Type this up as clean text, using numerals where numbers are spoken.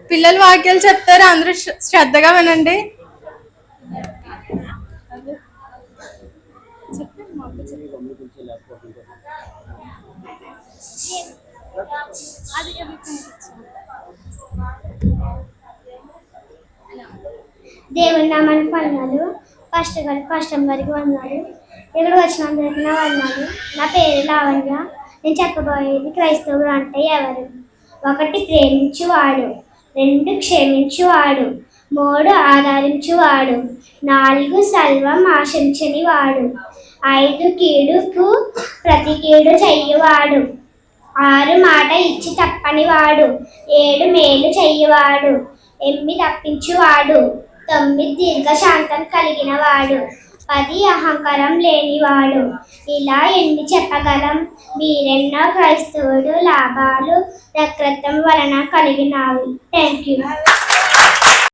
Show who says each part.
Speaker 1: పిల్లలు వాక్యాలు చెప్తారు, అందరూ శ్రద్ధగా వినండి.
Speaker 2: దేవుని నామానికి వందనాలు. కష్టం గారికి వందనాలు. ఇక్కడ వచ్చిన అందరికీ నా వందనాలు. నా పేరు లావణ్య. నేను చెప్పబోయేది క్రైస్తవుడు అంటే ఎవరు? 1 ప్రేమించువాడు, 2 క్షమించువాడు, 3 ఆదరించువాడు, 4 సర్వం ఆశించని వాడు, 5 కీడుకు ప్రతి కీడు చెయ్యవాడు, 6 మాట ఇచ్చి తప్పని వాడు, 7 మేలు చెయ్యవాడు, 8 తప్పించువాడు, 9 దీర్ఘశాంతం కలిగిన వాడు, 10 అహంకారం లేనివాడు. ఇలా ఎన్ని చెప్పగలం? మీరెన్నో క్రైస్తవుడు లాభాలు రక్తం వలన కలిగినావు. Thank you.